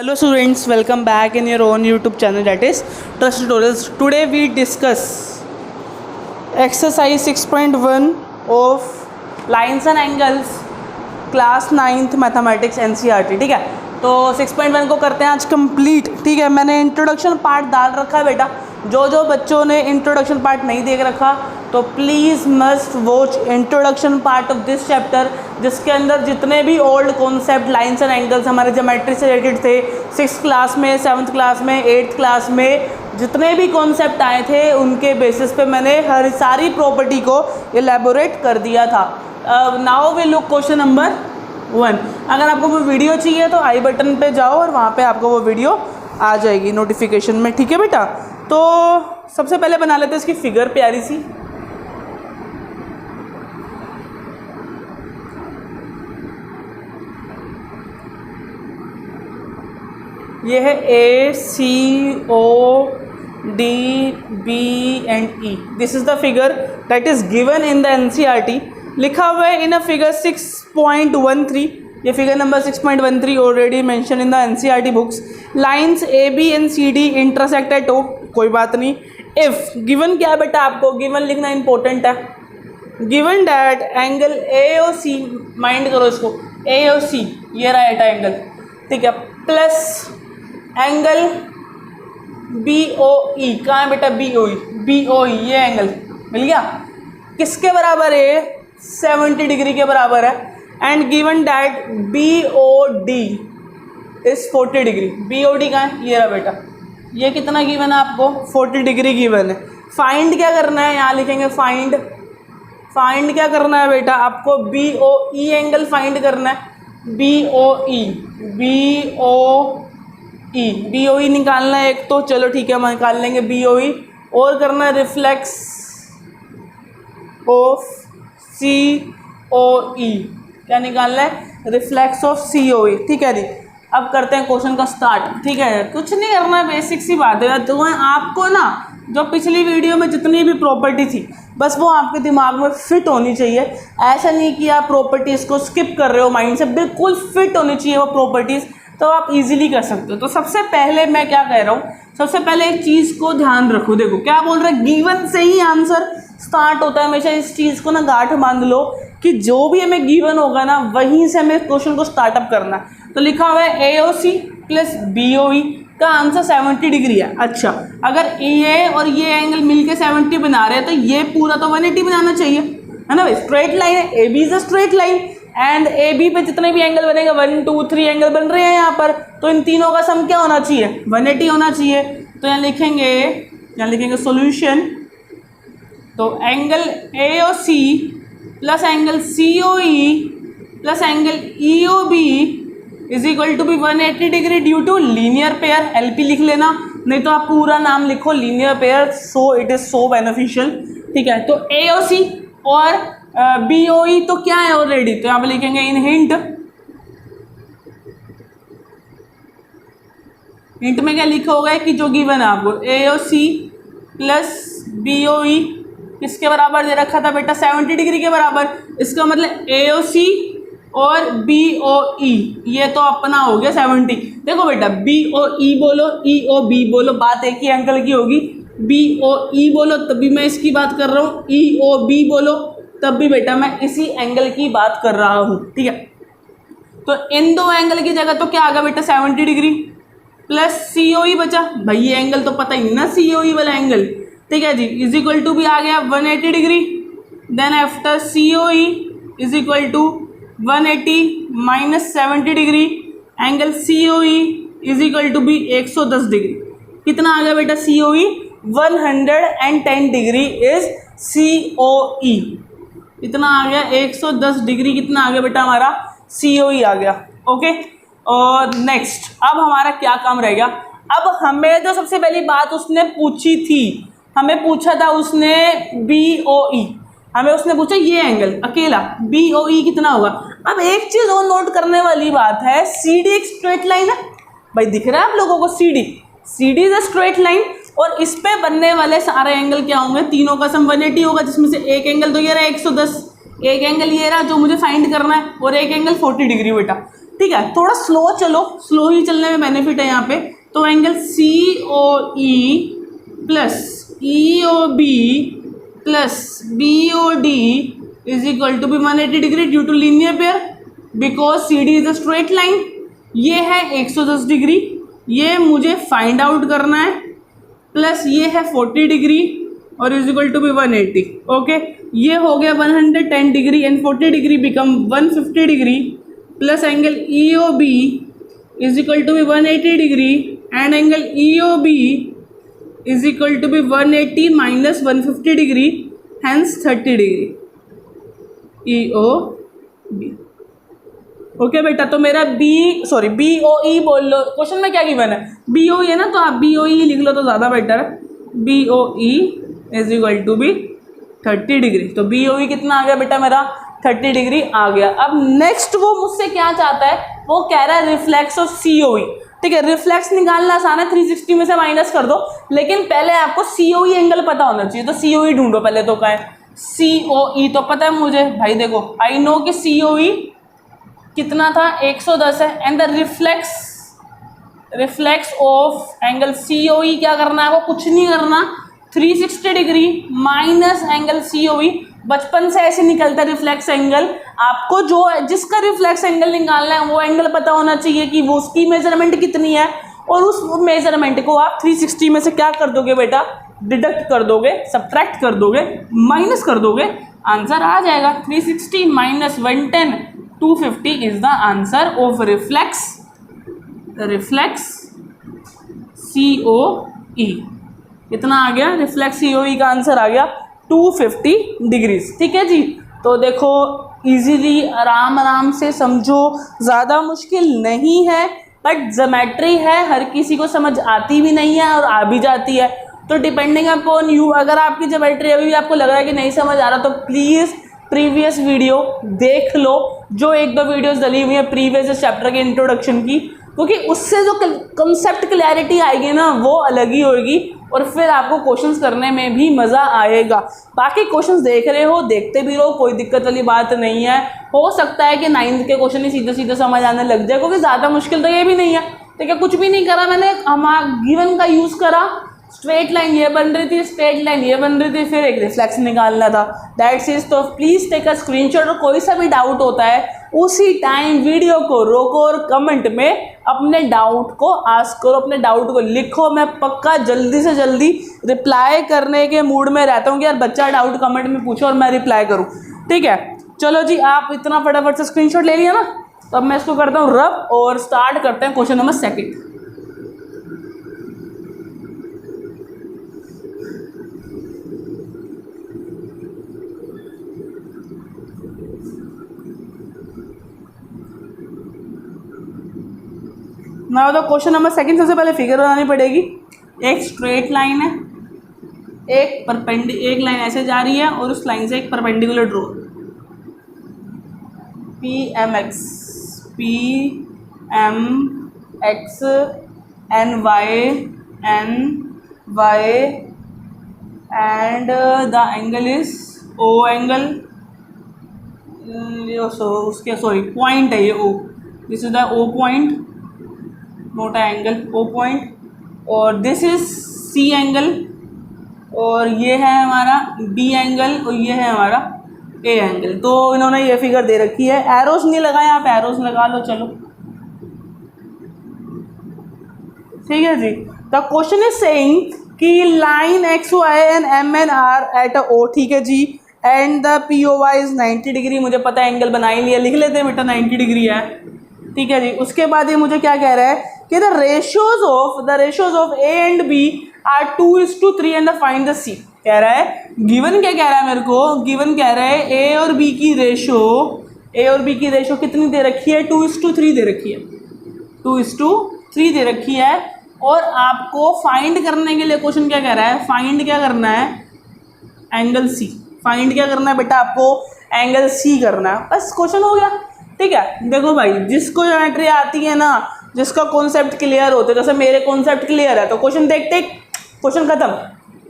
Hello students, welcome back in your own YouTube channel, that is Trust Tutorials. Today we discuss exercise 6.1 of lines and angles class 9th mathematics NCERT. ठीक है, तो 6.1 को करते हैं आज complete. ठीक है, मैंने इंट्रोडक्शन पार्ट डाल रखा है बेटा. जो बच्चों ने इंट्रोडक्शन पार्ट नहीं देख रखा तो please must watch introduction part of this chapter, जिसके अंदर जितने भी old concept lines and angles हमारे ज्योमेट्री से रिलेटेड थे 6th क्लास में, 7th क्लास में, 8th क्लास में जितने भी कॉन्सेप्ट आए थे उनके बेसिस पे मैंने हर सारी प्रॉपर्टी को एलैबोरेट कर दिया था. Now we look question number 1. अगर आपको वो वीडियो चाहिए तो आई बटन पे जाओ और वहाँ पे आपको वो वीडियो आ जाएगी नोटिफिकेशन में. ठीक है बेटा, तो सबसे पहले बना लेते हैं इसकी फिगर प्यारी सी. ये है A, C, O, D, B and E. This is the figure that is given in the NCERT. लिखा हुआ है in a figure 6.13. ये figure number 6.13 already mention in the NCERT books. Lines AB and CD intersect at O. कोई बात नहीं. If given क्या है बेटा, आपको गिवन लिखना इंपॉर्टेंट है. Given that angle AOC, mind करो इसको, AOC ये रहा एटा एंगल, ठीक है, प्लस एंगल BOE. कहाँ है बेटा BOE ये एंगल मिल गया. किसके बराबर है? 70 डिग्री के बराबर है. And given that BOD is 40 degree. BOD कहाँ है? ये रहा बेटा. ये कितना गिवन है आपको? 40 डिग्री गिवन है. फाइंड क्या करना है? यहाँ लिखेंगे फाइंड क्या करना है बेटा आपको? BOE एंगल फाइंड करना है. BOE निकालना है एक, तो चलो ठीक है हम निकाल लेंगे BOE. और करना है रिफ्लेक्स ऑफ COE. क्या निकालना है? Reflex of COE. ठीक है जी, अब करते हैं क्वेश्चन का स्टार्ट. ठीक है, कुछ नहीं करना है, बेसिक सी बात है. तो आपको ना जो पिछली वीडियो में जितनी भी प्रॉपर्टी थी बस वो आपके दिमाग में फिट होनी चाहिए. ऐसा नहीं कि आप प्रॉपर्टीज़ को स्किप कर रहे हो, माइंड से बिल्कुल फिट होनी चाहिए वो प्रॉपर्टीज़, तो आप इजीली कर सकते हो. तो सबसे पहले मैं क्या कह रहा हूँ, सबसे पहले एक चीज़ को ध्यान रखो. देखो क्या बोल रहा है, गिवन से ही आंसर स्टार्ट होता है हमेशा. इस चीज़ को ना गांठ बांध लो कि जो भी हमें गिवन होगा ना वहीं से हमें क्वेश्चन को स्टार्टअप करना है. तो लिखा हुआ है AOC प्लस BOE का आंसर 70 डिग्री है. अच्छा, अगर ये और ये एंगल मिलके 70 बना रहे हैं तो ये पूरा तो 180 बनाना चाहिए, है ना भाई. स्ट्रेट लाइन है, AB is a straight line and AB पे जितने भी एंगल बनेगा 1 2 3 एंगल बन रहे हैं यहाँ पर, तो इन तीनों का सम क्या होना चाहिए? 180 होना चाहिए. तो यहाँ लिखेंगे सॉल्यूशन. तो angle AOC plus angle COE plus angle EOB is equal to be 180 degree due to linear pair. LP लिख लेना, नहीं तो आप पूरा नाम लिखो linear pair, so it is so beneficial. ठीक है, तो AOC और BOE तो क्या है ऑलरेडी, तो यहाँ पे लिखेंगे इन हिंट में क्या लिखा होगा कि जो गिवन है आपको AOC प्लस BOE किसके बराबर दे रखा था बेटा? 70 डिग्री के बराबर. इसका मतलब AOC और BOE ये तो अपना हो गया 70. देखो बेटा BOE बोलो, EOB बोलो, बात एक ही एंगल की होगी. BOE बोलो तभी मैं इसकी बात कर रहा हूँ, EOB बोलो तब भी बेटा मैं इसी एंगल की बात कर रहा हूँ. ठीक है, तो इन दो एंगल की जगह तो क्या आ गया बेटा? 70 डिग्री प्लस COE बचा. भाई ये एंगल तो पता ही नहीं ना, COE वाला एंगल. ठीक है जी, इज इक्वल टू भी आ गया 180 degree. Then after COE is equal to 180 minus 70 degree. Angle COE is equal to be 110 degree. कितना आ गया बेटा COE? 110 degree is COE. इतना आ गया 110 डिग्री. कितना आ गया बेटा? हमारा COE आ गया. ओके, और नेक्स्ट अब हमारा क्या काम रह गया? अब हमें जो सबसे पहली बात उसने पूछी थी, हमें पूछा था उसने BOE, हमें उसने पूछा ये एंगल अकेला BOE कितना होगा. अब एक चीज़ और नोट करने वाली बात है, CD एक स्ट्रेट लाइन है भाई, दिख रहा है आप लोगों को? CD is a straight line और इस पे बनने वाले सारे एंगल क्या होंगे? तीनों का सम 180 होगा, जिसमें से एक एंगल तो ये रहा 110, एक एंगल ये रहा जो मुझे फाइंड करना है, और एक एंगल 40 डिग्री बेटा. ठीक है, थोड़ा स्लो चलो, स्लो ही चलने में बेनिफिट है यहाँ पे। तो angle C O E plus E O B plus B O D is equal to be 180 degree due to linear pair because C D is a straight line. ये है 110 degree, ये मुझे फाइंड आउट करना है, plus ये है 40 degree और is equal to be 180। Okay, ये हो गया 110 degree and 40 degree become 150 degree plus angle E O B is equal to be 180 degree and angle E O B is equal to be 180 minus 150 degree hence 30 degree E O B. Okay बेटा, तो मेरा B O ई बोल लो, question में क्या given है, B O ई है ना, तो आप बी ओ ई लिख लो तो ज़्यादा बेटर है। B O E is equal to be 30 degree. तो बी ओ ई कितना आ गया बेटा मेरा 30 डिग्री आ गया। अब नेक्स्ट वो मुझसे क्या चाहता है, वो कह रहा है रिफ्लेक्स ऑफ सी ओ ई। ठीक है, रिफ्लेक्स निकालना आसान है, 360 में से माइनस कर दो, लेकिन पहले आपको सी ओ ई एंगल पता होना चाहिए। तो सी ओ ई ढूंढो पहले, तो क्या है सी ओ ई, तो पता है मुझे भाई, देखो आई नो कि सी ओ ई कितना था 110 है and the reflex of angle C O E क्या करना है, वो कुछ नहीं करना, 360 degree minus angle C O E. बचपन से ऐसे निकलता है रिफ्लेक्स एंगल, आपको जो जिसका रिफ्लेक्स एंगल निकालना है वो एंगल पता होना चाहिए कि वो उसकी मेजरमेंट कितनी है, और उस मेजरमेंट को आप 360 में से क्या कर दोगे बेटा, डिडक्ट कर दोगे, सब्ट्रैक्ट कर दोगे, माइनस कर दोगे, आंसर आ जाएगा 360 minus 110 250 is the answer of reflex C O E. कितना आ गया, रिफ्लेक्स सी ओ ई का आंसर आ गया 250 डिग्रीज। ठीक है जी, तो देखो इजीली आराम आराम से समझो, ज़्यादा मुश्किल नहीं है, बट ज्योमेट्री है, हर किसी को समझ आती भी नहीं है और आ भी जाती है। तो डिपेंडिंग अपॉन यू, अगर आपकी ज्योमेट्री अभी भी आपको लग रहा है कि नहीं समझ आ रहा, तो प्लीज़ प्रीवियस वीडियो देख लो, जो एक दो वीडियोस डली हुई है प्रीवियस चैप्टर के इंट्रोडक्शन की, क्योंकि उससे जो कंसेप्ट क्लैरिटी आएगी ना वो अलग ही होगी, और फिर आपको क्वेश्चंस करने में भी मज़ा आएगा। बाकी क्वेश्चंस देख रहे हो, देखते भी रहो, कोई दिक्कत वाली बात नहीं है। हो सकता है कि 9th के क्वेश्चन ही सीधे सीधे समझ आने लग जाए, क्योंकि ज़्यादा मुश्किल तो ये भी नहीं है। ठीक है, कुछ भी नहीं करा मैंने, गिवन का यूज़ करा, स्ट्रेट लाइन ये बन रही थी, स्ट्रेट लाइन ये बन रही थी, फिर एक रिफ्लेक्स निकालना था, दैट्स इज। तो प्लीज़ टेक अ स्क्रीनशॉट, और कोई सा भी डाउट होता है उसी टाइम वीडियो को रोको और कमेंट में अपने डाउट को आस्क करो, अपने डाउट को लिखो। मैं पक्का जल्दी से जल्दी रिप्लाई करने के मूड में रहता हूँ कि यार बच्चा डाउट कमेंट में पूछो और मैं रिप्लाई करूँ। ठीक है, चलो जी, आप इतना फटाफट से स्क्रीनशॉट ले लिया ना, तो अब मैं इसको करता हूँ रब और स्टार्ट करते हैं क्वेश्चन नंबर 2। ना तो क्वेश्चन नंबर 2 सबसे पहले फिगर बनानी पड़ेगी। एक स्ट्रेट लाइन है, एक लाइन ऐसे जा रही है और उस लाइन से एक perpendicular draw, P M X N Y and the angle is O angle, उसके पॉइंट है ये O, this is the O point, मोटा एंगल ओ पॉइंट, और दिस इज सी एंगल, और ये है हमारा बी एंगल, और ये है हमारा ए एंगल। तो इन्होंने ये फिगर दे रखी है, एरोस नहीं लगाए, आप एरोस लगा लो, चलो ठीक है जी। द क्वेश्चन इज सेइंग कि line X Y and M N are at a O, ठीक है जी, and the P O Y is 90 degree. मुझे पता है, एंगल बना ही लिया, लिख लेते हैं बेटा 90 डिग्री है। ठीक है जी, उसके बाद ये मुझे क्या कह रहा है कि the ratios of A and B are 2:3 and find the C. कह रहा है, गिवन क्या कह रहा है मेरे को, गिवन कह रहा है ए और बी की रेशो कितनी दे रखी है, 2:3 दे रखी है, 2:3 दे रखी है। और आपको फाइंड करने के लिए क्वेश्चन क्या कह रहा है, फाइंड क्या करना है, एंगल सी। फाइंड क्या करना है बेटा, आपको एंगल सी करना है, बस क्वेश्चन हो गया। ठीक है, देखो भाई, जिसको ज्योमेट्री आती है ना, जिसका कॉन्सेप्ट क्लियर होता है, जैसे मेरे कॉन्सेप्ट क्लियर है तो क्वेश्चन देखते क्वेश्चन खत्म।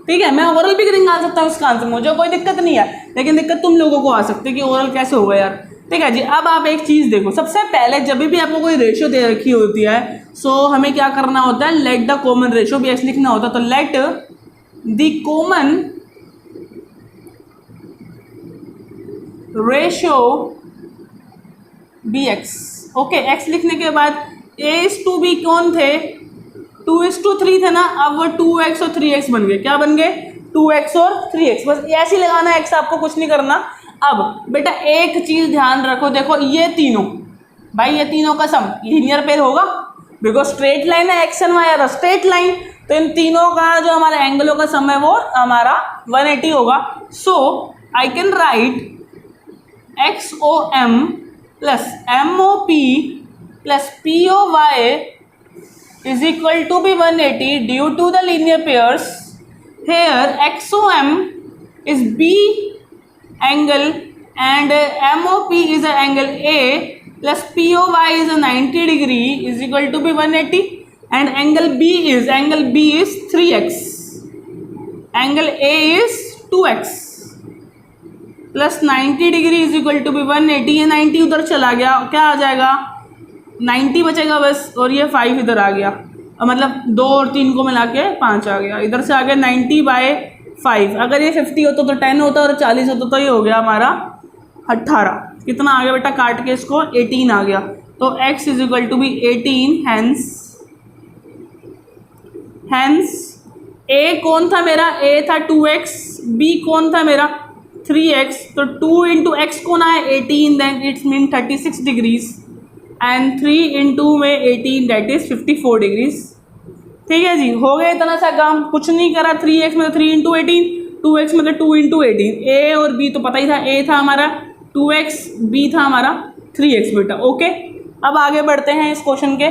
ठीक है, मैं ओरल भी निकाल सकता हूँ इसका आंसर, मुझे कोई दिक्कत नहीं है, लेकिन दिक्कत तुम लोगों को आ सकती है कि ओरल कैसे होगा यार। ठीक है जी। अब आप एक चीज़ देखो, सबसे पहले जब भी आपको कोई रेशियो दे रखी होती है सो हमें क्या करना होता है, let the common ratio be x लिखना होता है। तो let the common ratio be x. Okay, x लिखने के बाद ए इज टू बी कौन थे, 2:3 थे ना, अब वो 2x और 3x बन गए। क्या बन गए, 2x और 3x। बस ऐसे ही लगाना है x, आपको कुछ नहीं करना। अब बेटा एक चीज ध्यान रखो, देखो ये तीनों, भाई ये तीनों का सम लीनियर पेयर होगा, बिकॉज स्ट्रेट लाइन है, x and y are straight line, तो इन तीनों का जो हमारे एंगलों का सम है वो हमारा 180 होगा। So I can write XOM plus MOP plus POY is equal to be 180 due to the linear pairs. Here XOM is B angle and MOP is an angle A plus POY is a 90 degree is equal to be 180 and angle B is 3x, angle A is 2x plus 90 degree is equal to be 180। ये 90 उधर चला गया, क्या आ जाएगा 90 बचेगा बस, और ये 5 इधर आ गया, मतलब 2 और 3 को मिला के 5 आ गया, इधर से आ गया 90/5। अगर ये 50 होता तो 10 होता और 40 होता तो ये हो गया हमारा 18। कितना आ गया बेटा, काट के इसको 18 आ गया। तो x is equal to be 18। Hence a कौन था मेरा, a था 2x, b कौन था मेरा 3x, तो 2 इंटू एक्स कौन आया 18, then it's mean 36 degrees and 3 into में 18 दैट इज 54 डिग्रीज। ठीक है जी, हो गया इतना सा काम, कुछ नहीं करा। 3x मतलब 3 इंटू 18, 2x मतलब 2 इंटू 18। a और b तो पता ही था, a था हमारा 2x, b था हमारा 3x बेटा। ओके, अब आगे बढ़ते हैं इस क्वेश्चन के।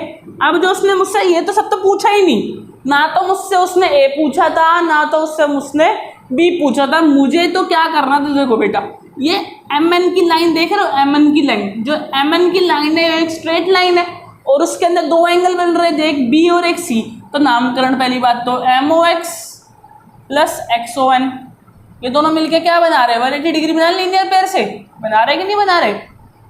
अब जो उसने मुझसे ये तो सब तो पूछा ही नहीं, ना तो मुझसे उसने a पूछा था, ना तो उसने बी पूछा था। मुझे तो क्या करना था, देखो बेटा ये MN की लाइन देख रहे हो, MN की लाइन, जो MN की लाइन है एक स्ट्रेट लाइन है और उसके अंदर 2 एंगल बन रहे थे, एक B और एक C। तो नामकरण पहली बात तो MOX प्लस XON, ये दोनों मिलके क्या बना रहे हैं 180 डिग्री बना, लीनियर पेयर से बना रहे कि नहीं बना रहे,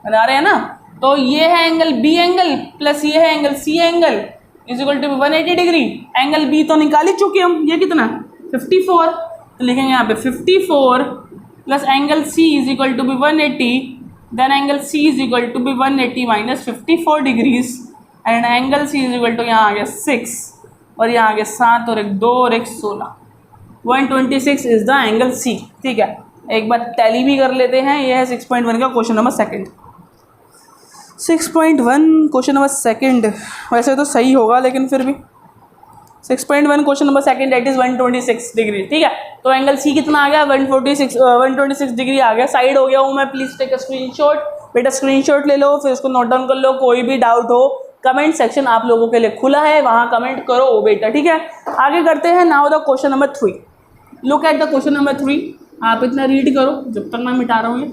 बना रहे हैं ना। तो ये है एंगल B एंगल प्लस ये है angle C angle is equal to 180 degree. Angle B तो निकाल ही चुके हम, ये कितना 54, तो लिखेंगे यहाँ पे 54 plus angle C is equal to be 180, then angle C is equal to be 180 minus 54 degrees and angle C is equal to यहाँ आ गया 6 और यहाँ आ गया 7 और एक 2 और एक 16, 126 इज द एंगल C। ठीक है, एक बार टैली भी कर लेते हैं। ये है 6.1 का question number second. 6.1 question number second, वैसे तो सही होगा लेकिन फिर भी 6.1 question number second that is 126 degree. ठीक है, तो एंगल C कितना आ गया 126 डिग्री आ गया। साइड हो गया हूँ मैं, प्लीज टेक अ स्क्रीनशॉट। बेटा स्क्रीनशॉट ले लो, फिर उसको नोट डाउन कर लो। कोई भी डाउट हो कमेंट सेक्शन आप लोगों के लिए खुला है, वहाँ कमेंट करो बेटा। ठीक है, आगे करते हैं। Now the question number 3, look at the question number 3। आप इतना रीड करो जब तक मैं मिटा रहा हूँ ये।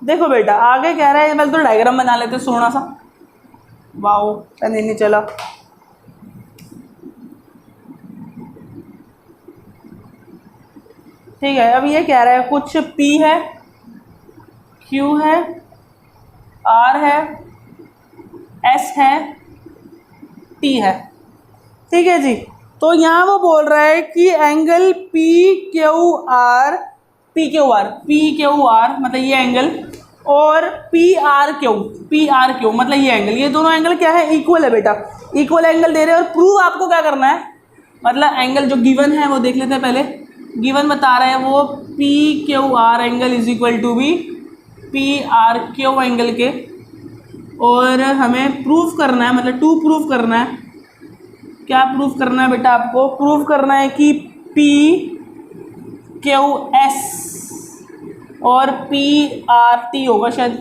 देखो बेटा आगे कह रहा है, पहले तो डायग्राम बना लेते सोना सा। वाओ, पेन नहीं चला। ठीक है, अब ये कह रहा है कुछ P है, Q है, R है, S है, T है। ठीक है जी, तो यहाँ वो बोल रहा है कि एंगल PQR मतलब ये एंगल और PRQ मतलब ये एंगल, ये दोनों एंगल क्या है इक्वल है बेटा, इक्वल एंगल दे रहे हैं। और प्रूव आपको क्या करना है, मतलब एंगल जो गिवन है वो देख लेते हैं पहले। गिवन बता रहे हैं वो PQR angle is equal to be PRQ angle के, और हमें प्रूफ करना है, मतलब टू प्रूफ करना है। क्या प्रूफ करना है बेटा, आपको प्रूफ करना है कि PQS और PRT होगा, शायद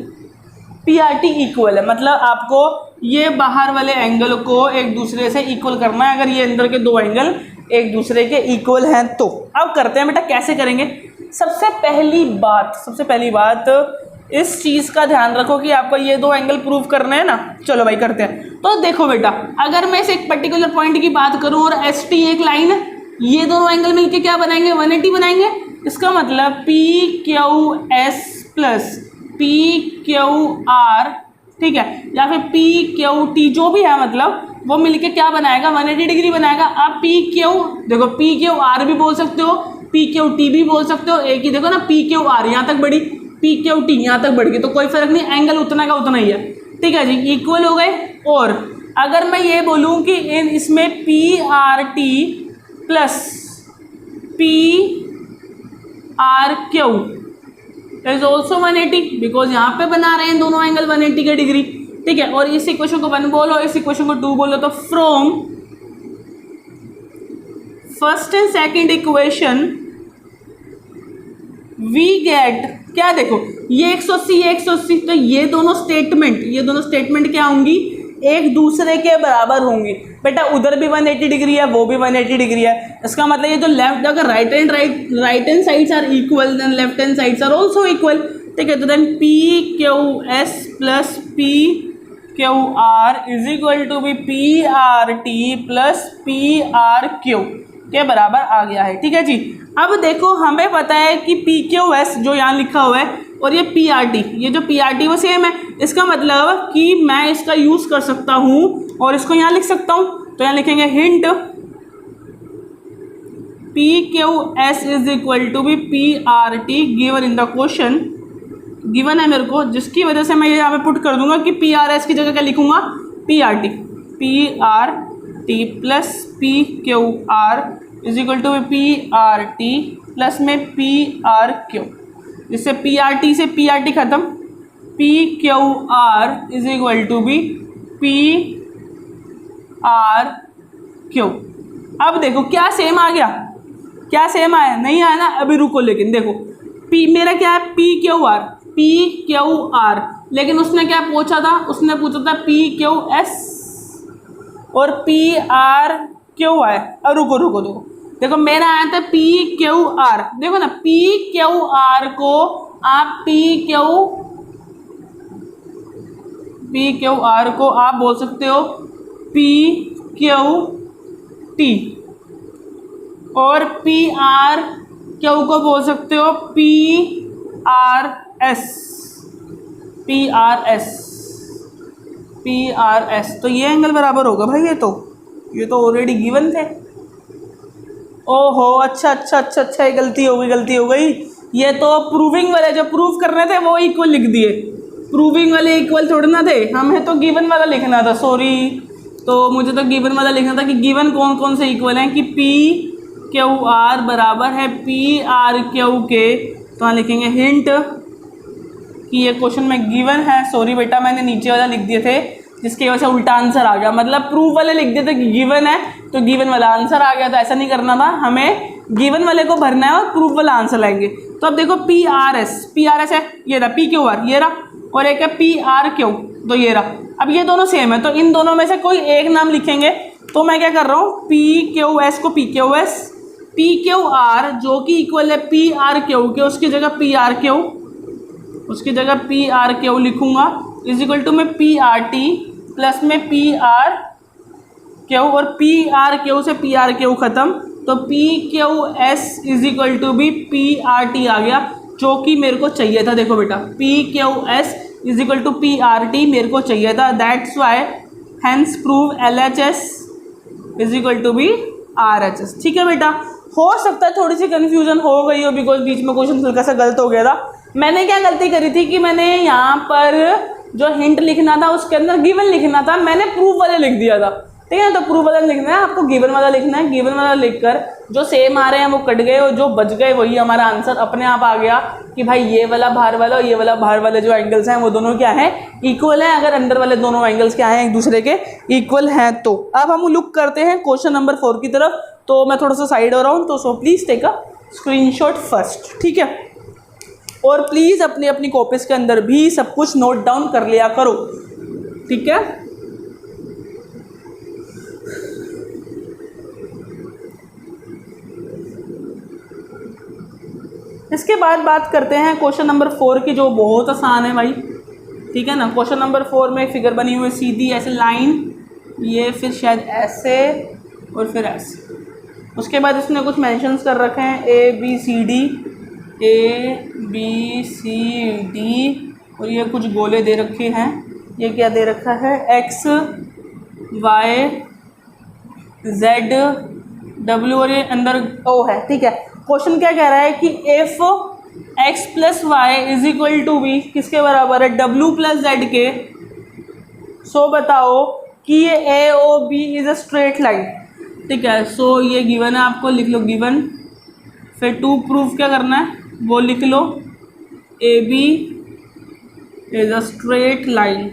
PRT इक्वल है, मतलब आपको ये बाहर वाले एंगल को एक दूसरे से इक्वल करना है, अगर ये अंदर के 2 एंगल एक दूसरे के इक्वल हैं तो। अब करते हैं बेटा, कैसे करेंगे। सबसे पहली बात इस चीज़ का ध्यान रखो कि आपको ये दो एंगल प्रूव करने हैं ना। चलो भाई करते हैं। तो देखो बेटा, अगर मैं इस एक पर्टिकुलर पॉइंट की बात करूं और एस टी एक लाइन है, ये दोनों एंगल मिलके क्या बनाएंगे, 180 बनाएंगे। इसका मतलब P Q S plus P Q are, ठीक है, या फिर पी क्यू टी, जो भी है मतलब वो मिलके क्या बनाएगा, 180 डिग्री बनाएगा। आप पी क्यू, देखो पी क्यू आर भी बोल सकते हो, पी क्यू टी भी बोल सकते हो। एक ही देखो ना, पी क्यू आर यहाँ तक बढ़ी, पी क्यू टी यहाँ तक बढ़ गई, तो कोई फर्क नहीं, एंगल उतना का उतना ही है, ठीक है जी, इक्वल हो गए। और अगर मैं ये बोलूँ कि इसमें P R T plus P R Q is also 180, because यहाँ पे बना रहे हैं दोनों एंगल 180 के डिग्री, ठीक है। और इस इक्वेशन को 1 बोलो, इस इक्वेशन को 2 बोलो, तो from first and second equation we get क्या, देखो ये 180 ये 180, तो ये दोनों स्टेटमेंट क्या होंगी, एक दूसरे के बराबर होंगी। बेटा उधर भी 180 डिग्री है, वो भी 180 डिग्री है, इसका मतलब ये जो लेफ्ट, अगर right hand sides are equal then left hand sides are also equal, ठीक है। तो then P Q S plus P Q R is equal to be P R T plus P R Q के बराबर आ गया है, ठीक है जी। अब देखो हमें पता है कि पी क्यू एस जो यहाँ लिखा हुआ है और ये पी आर टी, ये जो पी आर टी वो सेम है। इसका मतलब कि मैं इसका यूज़ कर सकता हूँ और इसको यहाँ लिख सकता हूँ, तो यहाँ लिखेंगे hint P Q S is equal to be P R T given in the question, given है मेरे को, जिसकी वजह से मैं ये यहाँ पे पुट कर दूंगा कि पी आर एस की जगह क्या लिखूंगा, P R T plus P Q R is equal to P R T plus में पी आर क्यू, जिससे पी आर टी से पी आर टी खत्म, P Q R is equal to be P R Q. अब देखो क्या same आ गया, क्या same आया, नहीं आया ना, अभी रुको, लेकिन देखो पी मेरा क्या है, पी क्यू आर, लेकिन उसने क्या पूछा था, उसने पूछा था पी क्यू एस और पी आर क्यू है। अब रुको देखो मेरा आया था पी क्यू आर, देखो ना पी क्यू आर को आप पी क्यू आर को आप बोल सकते हो पी क्यू टी, और पी आर क्यू को बोल सकते हो पी आर एस, तो ये एंगल बराबर होगा भाई, ये तो ऑलरेडी गिवन थे। ओहो अच्छा, ये गलती हो गई। ये तो प्रूविंग वाले जो प्रूव करने थे वो इक्वल लिख दिए, प्रूविंग वाले इक्वल थोड़े ना थे, हमें तो गिवन वाला लिखना था, सॉरी। तो मुझे तो गिवन वाला लिखना था कि गिवन कौन कौन से इक्वल हैं, कि पी क्यू आर बराबर है पी आर क्यू के, तो यहाँ लिखेंगे हिंट कि ये क्वेश्चन में गिवन है। सॉरी बेटा, मैंने नीचे वाला लिख दिए थे, जिसकी वजह से उल्टा आंसर आ गया, मतलब प्रूफ वाले लिख दिए थे कि गिवन है तो गिवन वाला आंसर आ गया था, ऐसा नहीं करना था, हमें गिवन वाले को भरना है और प्रूफ वाला आंसर लाएंगे। तो अब देखो पी आर एस है, ये रहा, पी क्यू आर ये रहा, और एक है पी आर क्यू, तो ये रहा। अब ये दोनों सेम है, तो इन दोनों में से कोई एक नाम लिखेंगे। तो मैं क्या कर रहा हूँ, पी क्यू एस को पी क्यू आर जो कि इक्वल है पी आर क्यू के, उसकी जगह पी आर क्यू लिखूंगा, इज इक्वल टू में पी आर टी प्लस में पी आर क्यू, और पी आर क्यू से पी आर क्यू खत्म, तो P Q S is equal to be P R T आ गया, जो कि मेरे को चाहिए था। देखो बेटा, P Q S is equal to P R T मेरे को चाहिए था, that's why hence prove L H S is equal to be R H S. ठीक है बेटा, हो सकता है थोड़ी सी कन्फ्यूजन हो गई हो, बिकॉज बीच में क्वेश्चन हल्का सा गलत हो गया था। मैंने क्या गलती करी थी कि मैंने यहाँ पर जो हिंट लिखना था उसके अंदर गिवन लिखना था, मैंने प्रूफ वाले लिख दिया था। ठीक है, तो प्रूफ वाला लिखना है, आपको गिवन वाला लिखना है। गिवन वाला लिखकर जो सेम आ रहे हैं वो कट गए, और जो बच गए वही हमारा आंसर अपने आप आ गया कि भाई ये वाला बाहर वाला और ये वाला बाहर वाले जो एंगल्स हैं वो दोनों क्या है, इक्वल है। अगर अंदर वाले दोनों एंगल्स क्या हैं, एक दूसरे के इक्वल हैं। तो अब हम लुक करते हैं क्वेश्चन नंबर 4 की तरफ। तो मैं थोड़ा सा साइड हो रहा हूँ, तो so please take a screenshot first. ठीक है, और प्लीज़ अपनी अपनी कॉपीज के अंदर भी सब कुछ नोट डाउन कर लिया करो। ठीक है, इसके बाद बात करते हैं क्वेश्चन नंबर 4 की, जो बहुत आसान है भाई, ठीक है ना। क्वेश्चन नंबर 4 में एक फिगर बनी हुई है सीधी ऐसे लाइन, ये फिर शायद ऐसे और फिर ऐसे। उसके बाद इसने कुछ मेंशंस कर रखे हैं ए बी सी डी और ये कुछ गोले दे रखे हैं। ये क्या दे रखा है, एक्स वाई जेड डब्ल्यू और ये अंदर ओ है, ठीक है। क्वेश्चन क्या कह रहा है कि if x plus y is equal to be, किसके बराबर है, डब्ल्यू प्लस जेड के। सो बताओ कि ये A O B is a straight line, ठीक है। सो ये गिवन है, आपको लिख लो गिवन, फिर टू प्रूफ क्या करना है वो लिख लो, A B is a straight line.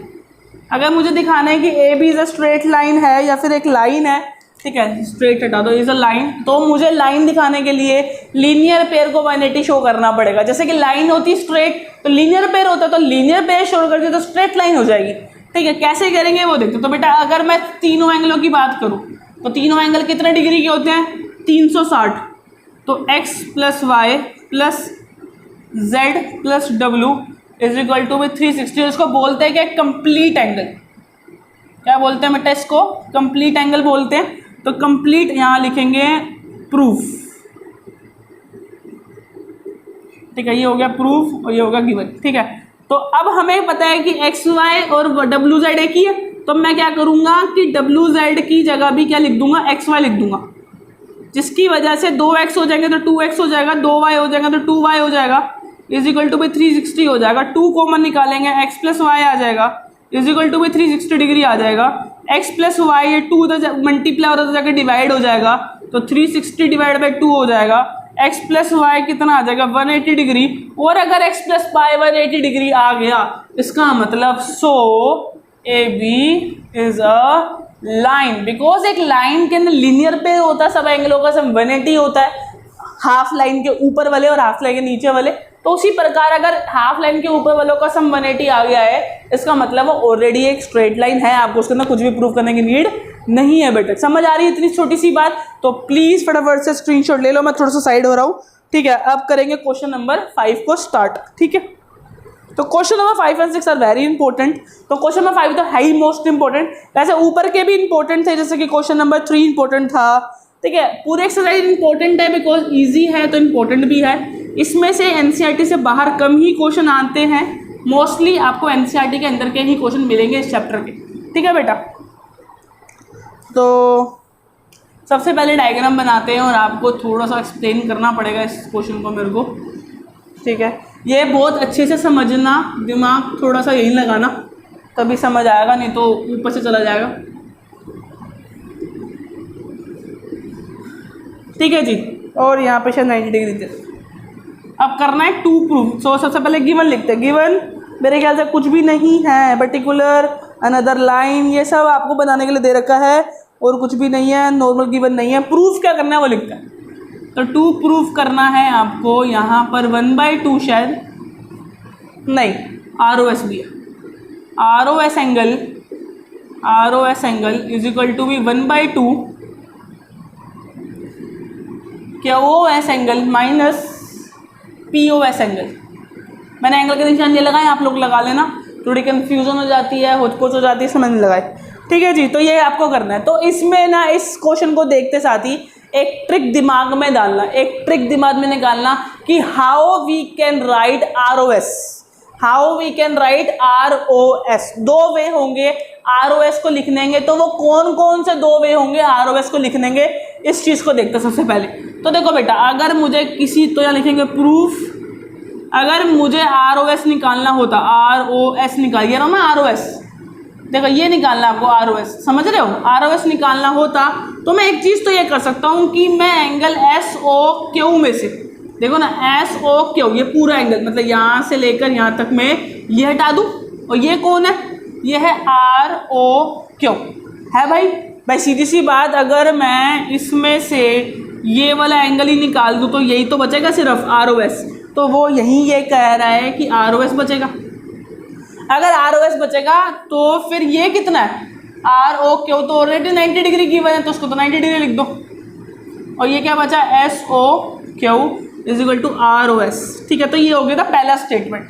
अगर मुझे दिखाना है कि A B is a straight line है या फिर एक लाइन है, ठीक है, स्ट्रेट हटा दो, इज अ लाइन, तो मुझे लाइन दिखाने के लिए लीनियर पेयर को 180 शो करना पड़ेगा। जैसे कि लाइन होती है स्ट्रेट, तो लीनियर पेयर होता है, तो लीनियर पेयर शो कर दिया तो स्ट्रेट लाइन हो जाएगी, ठीक है। कैसे करेंगे वो देखते। तो बेटा अगर मैं तीनों एंगलों की बात करूँ तो तीनों एंगल कितने डिग्री के होते हैं, 360। तो x plus y plus z plus डब्ल्यू इज इक्वल टू 360। इसको बोलते हैं कि कंप्लीट एंगल, क्या बोलते हैं बेटा, इसको कंप्लीट एंगल बोलते हैं। तो कंप्लीट यहाँ लिखेंगे प्रूफ, ठीक है, ये हो गया प्रूफ और ये होगा गिवन, ठीक है। तो अब हमें पता है कि एक्स वाई और डब्ल्यू जेड एक ही है, तो मैं क्या करूँगा कि डब्ल्यू जेड की जगह भी क्या लिख दूंगा, एक्स वाई लिख दूंगा, जिसकी वजह से 2x हो जाएंगे तो 2x हो जाएगा, 2y हो जाएगा तो 2y हो जाएगा, इज इक्वल टू 360 हो जाएगा। 2 कॉमन निकालेंगे, एक्स प्लस वाई आ जाएगा, इज इक्वल टू 360 डिग्री आ जाएगा। एक्स प्लस वाई ये 2 उधर मल्टीप्लाई और उधर जाकर डिवाइड हो जाएगा, तो 360 डिवाइड बाई 2 हो जाएगा। एक्स प्लस वाई कितना आ जाएगा, 180 डिग्री। और अगर एक्स प्लस वाई 180 डिग्री आ गया, इसका मतलब so A B is a line, because एक लाइन के अंदर लीनियर पे होता है, सब एंगलों का सब 180 होता है, हाफ लाइन के ऊपर वाले और हाफ लाइन के नीचे वाले। तो उसी प्रकार अगर हाफ लाइन के ऊपर वालों का सम 180 आ गया है, इसका मतलब वो ऑलरेडी एक स्ट्रेट लाइन है, आपको उसके अंदर कुछ भी प्रूव करने की नीड नहीं है बेटा। समझ आ रही है इतनी छोटी सी बात? तो प्लीज फटाफट से स्क्रीनशॉट ले लो, मैं थोड़ा सा साइड हो रहा हूँ, ठीक है। अब करेंगे क्वेश्चन नंबर 5 को स्टार्ट, ठीक है। तो क्वेश्चन नंबर 5 और 6 आर वेरी इंपॉर्टेंट। तो क्वेश्चन नंबर 5 तो है ही मोस्ट इंपॉर्टेंट, वैसे ऊपर के भी इंपॉर्टेंट थे, जैसे कि क्वेश्चन नंबर 3 इंपॉर्टेंट था, ठीक है। पूरे एक्सरसाइज इंपॉर्टेंट है बिकॉज इजी है तो इंपॉर्टेंट भी है। इसमें से एनसीईआरटी से बाहर कम ही क्वेश्चन आते हैं, मोस्टली आपको एनसीईआरटी के अंदर के ही क्वेश्चन मिलेंगे इस चैप्टर के, ठीक है बेटा। तो सबसे पहले डायग्राम बनाते हैं और आपको थोड़ा सा एक्सप्लेन करना पड़ेगा इस क्वेश्चन को मेरे को, ठीक है। ये बहुत अच्छे से समझना, दिमाग थोड़ा सा यही लगाना, तभी समझ आएगा, नहीं तो ऊपर से चला जाएगा, ठीक है जी। और यहाँ पे शायद 90 डिग्री थे। अब करना है टू प्रूफ। सो सबसे पहले गिवन लिखते हैं। गिवन मेरे ख्याल से कुछ भी नहीं है, पर्टिकुलर अनदर लाइन ये सब आपको बनाने के लिए दे रखा है, और कुछ भी नहीं है, नॉर्मल गिवन नहीं है। प्रूफ क्या करना है वो लिखता है। तो टू प्रूफ करना है आपको, यहाँ पर 1/2 शायद नहीं, ROS भी है, ROS angle is equal to be 1/2 QOS angle minus POS angle. मैंने एंगल के निशान ये लगाए, आप लोग लगा लेना, थोड़ी कंफ्यूजन हो जाती है, होचपोच हो जाती है, समझ नहीं लगाए, ठीक है जी। तो ये आपको करना है। तो इसमें ना इस क्वेश्चन को देखते साथ ही एक ट्रिक दिमाग में डालना, एक ट्रिक दिमाग में निकालना कि how we can write ROS, how we can write ROS। 2 way होंगे ROS को लिखने के, तो वो कौन कौन से 2 वे होंगे ROS को लिखने के, इस चीज़ को देखते सबसे पहले। तो देखो बेटा, अगर मुझे किसी, तो यहाँ लिखेंगे प्रूफ, अगर मुझे ROS निकालना होता, ROS निकालिए ना मैं, ROS देखो ये निकालना आपको, ROS समझ रहे हो, ROS निकालना होता तो मैं एक चीज़ तो ये कर सकता हूँ कि मैं एंगल SOQ में से, देखो ना SOQ, ये पूरा एंगल मतलब यहाँ से लेकर यहाँ तक मैं ये हटा दूँ, और ये कौन है, ये है ROQ, है भाई सीधी सी बात। अगर मैं इसमें से ये वाला एंगल ही निकाल दूँ तो यही तो बचेगा सिर्फ ROS, तो वो यहीं ये कह रहा है कि ROS बचेगा। अगर ROS बचेगा तो फिर ये कितना है, ROQ तो ऑलरेडी 90 डिग्री की वजह है, तो उसको तो 90 डिग्री लिख दो। और ये क्या बचा, SOQ is equal to R O S. ठीक है, तो ये हो गया था पहला स्टेटमेंट।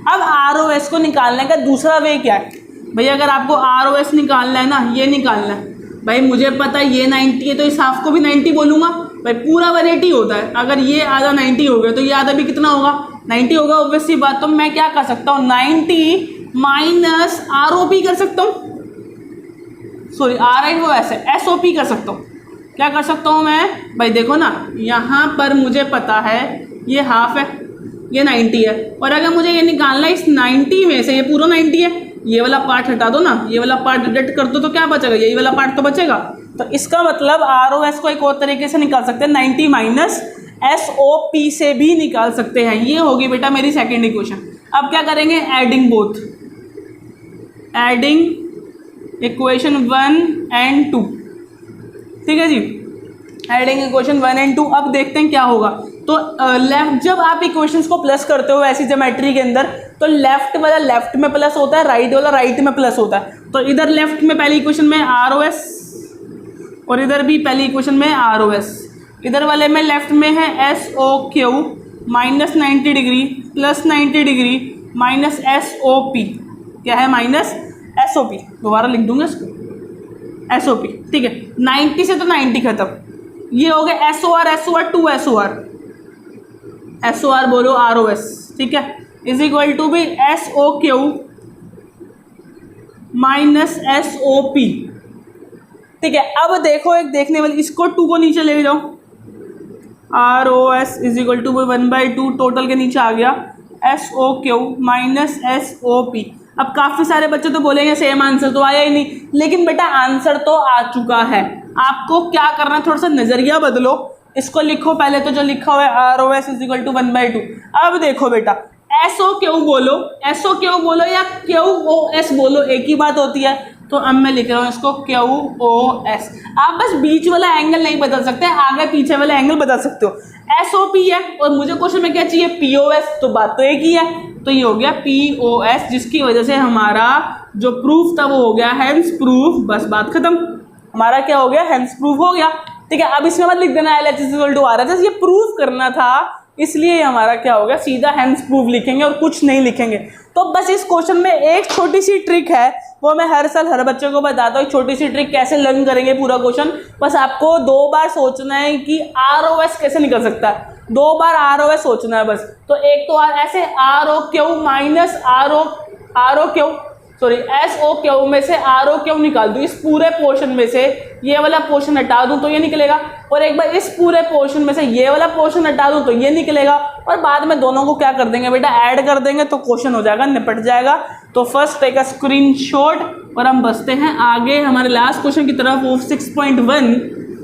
अब आर ओ एस को निकालने का दूसरा वे क्या है भाई? अगर आपको आर ओ एस निकालना है ना, ये निकालना है भाई, मुझे पता है ये 90 है तो इस हाफ को भी 90 बोलूँगा भाई, पूरा 180 होता है। अगर ये आधा 90 हो गया तो ये आधा भी कितना होगा? 90 होगा ऑब्वियसली बात। तो मैं क्या कर सकता हूँ, 90 माइनस आर ओ पी कर सकता हूँ, सॉरी आर आई वो ऐसे एस ओ पी कर सकता हूँ। क्या कर सकता हूँ मैं भाई? देखो ना, यहाँ पर मुझे पता है ये हाफ है, ये 90 है, और अगर मुझे ये निकालना है इस 90 में से, ये पूरा 90 है, ये वाला पार्ट हटा दो ना, ये वाला पार्ट डिडक्ट कर दो तो क्या बचेगा? यही वाला पार्ट तो बचेगा। तो इसका मतलब आर ओ एस को एक और तरीके से निकाल सकते हैं, 90 माइनस एस ओ पी से भी निकाल सकते हैं। ये होगी बेटा मेरी सेकेंड इक्वेशन। अब क्या करेंगे? Adding both, adding equation 1 and 2। ठीक है जी, एडिंग इक्वेशन 1 एंड 2। अब देखते हैं क्या होगा। तो लेफ्ट, जब आप इक्वेशंस को प्लस करते हो ऐसी ज्योमेट्री के अंदर, तो लेफ्ट वाला लेफ्ट में प्लस होता है, राइट वाला राइट में प्लस होता है। तो इधर लेफ्ट में पहली इक्वेशन में आर ओ एस, और इधर भी पहली इक्वेशन में आर ओ एस। इधर वाले में लेफ्ट में है S O Q minus 90 degree plus 90 degree minus S O P. क्या है? Minus S O P. दोबारा लिख दूंगा इसको, एस ओ पी। ठीक है, 90 से तो 90 खत्म। ये हो गया S O R, S O R, 2 S O R, S O R बोलो आर ओ एस। ठीक है, is equal to be S O Q minus S O P. ठीक है, अब देखो एक देखने वाली, इसको 2 को नीचे ले जाओ, R O S is equal to 1/2 total के नीचे आ गया S O Q minus S O P. अब काफ़ी सारे बच्चे तो बोलेंगे सेम आंसर तो आया ही नहीं, लेकिन बेटा आंसर तो आ चुका है। आपको क्या करना है, थोड़ा सा नज़रिया बदलो, इसको लिखो पहले तो जो लिखा हुआ है R O S is equal to 1/2। अब देखो बेटा, एस ओ क्यू बोलो, एस ओ क्यू बोलो या क्यू ओ एस बोलो, एक ही बात होती है। तो अब मैं लिख रहा हूँ इसको क्यू ओ एस। आप बस बीच वाला एंगल नहीं बदल सकते, आगे पीछे वाला एंगल बदल सकते हो। एस ओ पी है और मुझे क्वेश्चन में क्या चाहिए? पी ओ एस, तो बात तो एक ही है। तो ये हो गया पी ओ एस, जिसकी वजह से हमारा जो प्रूफ था वो हो गया हेंस प्रूफ। बस बात खत्म, हमारा क्या हो गया? हेंस प्रूफ हो गया। ठीक है, अब इसमें मत लिख देना L H is equal to R H S, ये प्रूफ करना था, इसलिए हमारा क्या होगा? सीधा हेंस प्रूफ लिखेंगे और कुछ नहीं लिखेंगे। तो बस इस क्वेश्चन में एक छोटी सी ट्रिक है, वो मैं हर साल हर बच्चे को बताता हूँ। छोटी सी ट्रिक कैसे लर्न करेंगे पूरा क्वेश्चन, बस आपको 2 बार सोचना है कि आर ओ एस कैसे निकल सकता है। 2 बार आर ओ एस सोचना है बस। तो एक तो ऐसे R O Q minus R O Q, sorry S O Q में से आर ओ क्यू निकाल दूँ, इस पूरे पोर्शन में से ये वाला पोर्शन हटा दूँ तो ये निकलेगा, और एक बार इस पूरे पोर्शन में से ये वाला पोर्शन हटा दूँ तो ये निकलेगा, और बाद में दोनों को क्या कर देंगे बेटा? ऐड कर देंगे, तो क्वेश्चन हो जाएगा, निपट जाएगा। तो फर्स्ट टेक अ स्क्रीनशॉट और हम बसते हैं आगे हमारे लास्ट क्वेश्चन की तरफ, वो 6.1।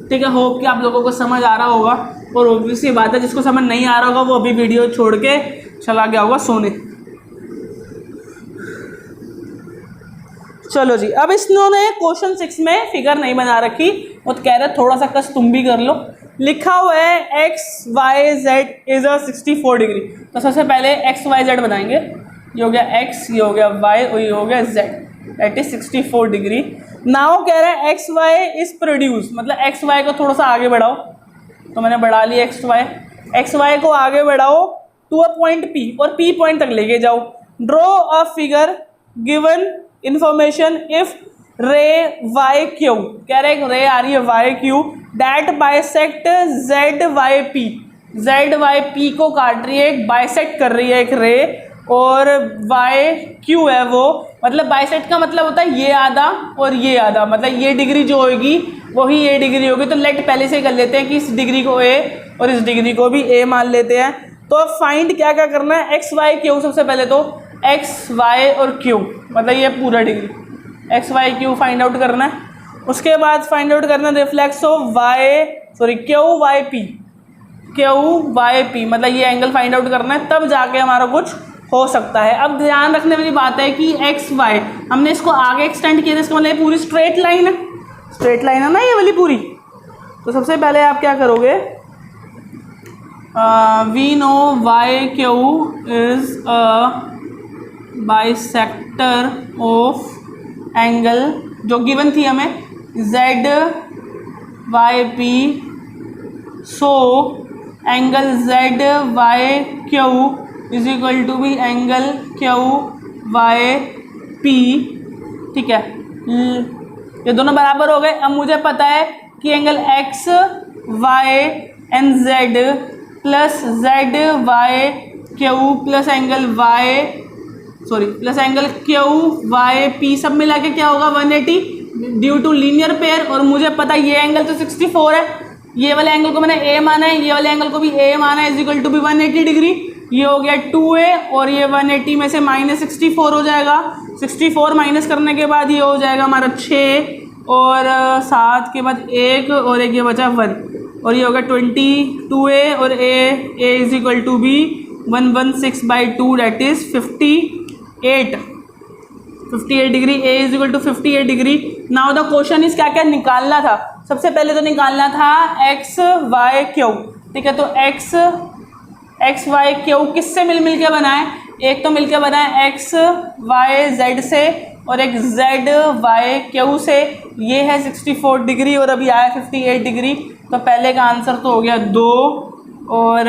ठीक है, होप कि आप लोगों को समझ आ रहा होगा, और ऑब्वियसली बात है जिसको समझ नहीं आ रहा होगा वो अभी वीडियो छोड़ के चला गया होगा सोने। चलो जी, अब इन्होंने क्वेश्चन 6 में फिगर नहीं बना रखी, वो तो कह रहे थोड़ा सा कस तुम भी कर लो। लिखा हुआ है X Y Z is a 64 degree. तो सबसे पहले एक्स वाई जेड बनाएंगे, ये हो गया एक्स, ये हो गया वाई और ये हो गया Z, that is 64 degree. Now कह रहे हैं एक्स वाई इज प्रोड्यूस, मतलब एक्स वाई को थोड़ा सा आगे बढ़ाओ, तो मैंने बढ़ा लिया एक्स वाई को आगे बढ़ाओ टू अ पॉइंट पी, और पी पॉइंट तक लेके जाओ। Draw a figure given information if ray Y Q, कह रहे हैं रे आ रही है Y Q that bisect Z Y P, Z Y P को काट रही है, एक बाइसेक्ट कर रही है एक रे, और वाई क्यू है वो, मतलब बाइसेक्ट का मतलब होता है ये आधा और ये आधा, मतलब ये डिग्री जो होगी वही ये डिग्री होगी। तो लेट पहले से कर लेते हैं कि इस डिग्री को ए और इस डिग्री को भी ए मान लेते हैं। तो अब फाइंड क्या क्या करना है? एक्स वाई क्यू, सबसे पहले तो एक्स वाई और क्यू, मतलब ये पूरा degree X Y Q find out करना है। उसके बाद फाइंड आउट करना reflex of Q Y P, मतलब ये एंगल फाइंड आउट करना है, तब जाके हमारा कुछ हो सकता है। अब ध्यान रखने वाली बात है कि एक्स वाई हमने इसको आगे एक्सटेंड किया था, इसका मतलब पूरी स्ट्रेट लाइन है, स्ट्रेट लाइन है ना ये वाली पूरी। तो सबसे पहले आप क्या करोगे? We know Y Q is a bisector of angle जो गिवन थी हमें Z Y P, so angle Z Y Q is equal to भी एंगल क्यू वाई पी, ठीक है। ये दोनों बराबर हो गए। अब मुझे पता है कि angle X Y and Z plus Z Y Q plus angle Y plus angle Q Y P सब मिला के क्या होगा 180 ड्यू टू लीनियर पेयर। और मुझे पता है ये एंगल तो 64 है, ये वाले एंगल को मैंने ए माना है, ये वाले एंगल को भी ए माना है, इज इक्वल टू भी 180 डिग्री। ये हो गया 2a और ये 180 में से माइनस 64 हो जाएगा। 64 माइनस करने के बाद ये हो जाएगा हमारा 6 और 7 के बाद 1 और 1 ये बचा 1 और ये होगा 22a और a इज इक्वल टू भी 116/2 that is 58 degree. A is equal to 58 degree. Now the question is क्या क्या निकालना था। सबसे पहले तो निकालना था एक्स वाई क्यू, ठीक है। तो एक्स वाई क्यू किससे मिल के बना है, एक तो मिल के बना है एक्स वाई जेड से और एक जेड वाई क्यू से। ये है 64 डिग्री और अभी आया 58 डिग्री। तो पहले का आंसर तो हो गया 2 और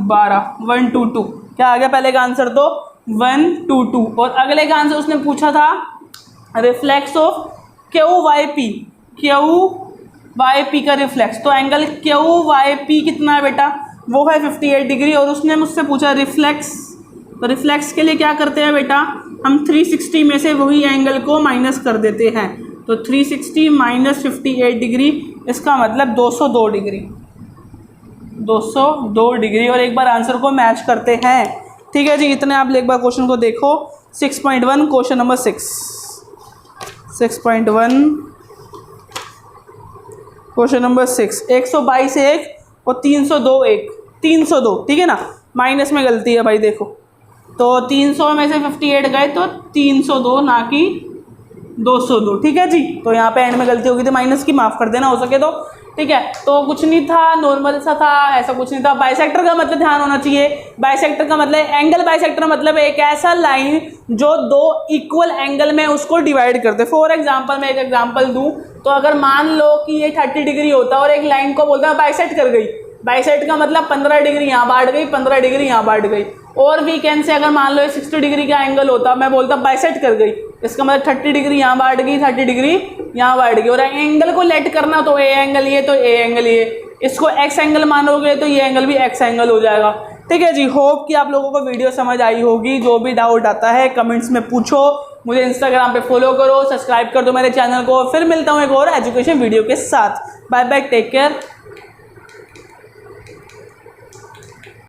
12 122। क्या आ गया पहले का आंसर तो 122। और अगले का आंसर उसने पूछा था reflex of Q Y P का रिफ्लेक्स। तो एंगल क्यू वाई पी कितना है बेटा, वो है 58 डिग्री। और उसने मुझसे पूछा रिफ्लेक्स, तो रिफ्लेक्स के लिए क्या करते हैं बेटा, हम 360 में से वही एंगल को माइनस कर देते हैं। तो 360 माइनस 58 डिग्री, इसका मतलब 202 डिग्री, 202 डिग्री। और एक बार आंसर को मैच करते हैं, ठीक है जी। इतने आप एक बार क्वेश्चन को देखो। 6.1 क्वेश्चन नंबर 6.1 क्वेश्चन नंबर 6। 122 एक और 302 एक, 302, ठीक है ना। माइनस में गलती है भाई, देखो तो 300 में से 58 गए तो 302 ना कि 202, ठीक है जी। तो यहाँ पे एंड में गलती होगी तो माइनस की माफ़ कर देना हो सके तो, ठीक है। तो कुछ नहीं था, नॉर्मल सा था, ऐसा कुछ नहीं था। बाइसेक्टर का मतलब ध्यान होना चाहिए, बाइसेक्टर का मतलब एंगल बाइसेक्टर मतलब एक ऐसा लाइन जो दो इक्वल एंगल में उसको डिवाइड करते। फॉर एग्जांपल मैं एक एग्जांपल दूं तो अगर मान लो कि ये 30 डिग्री होता है और एक लाइन को बोलता है बाइसेक्ट कर गई। बाइसेक्ट का मतलब 15 डिग्री यहाँ बांट गई, 15 डिग्री यहाँ बांट गई। और वीकेंड से अगर मान लो 60 डिग्री का एंगल होता, मैं बोलता बाइसेक्ट कर गई, इसका मतलब 30 डिग्री यहाँ बांट गई, 30 डिग्री यहाँ बांट गई। और एंगल को लेट करना तो ए एंगल ये तो ए एंगल ये, इसको एक्स एंगल मानोगे तो ये एंगल भी एक्स एंगल हो जाएगा, ठीक है जी। होप कि आप लोगों को वीडियो समझ आई होगी। जो भी डाउट आता है कमेंट्स में पूछो, मुझे इंस्टाग्राम पे फॉलो करो, सब्सक्राइब कर दो मेरे चैनल को। फिर मिलता हूँ एक और एजुकेशन वीडियो के साथ। Bye bye, take care.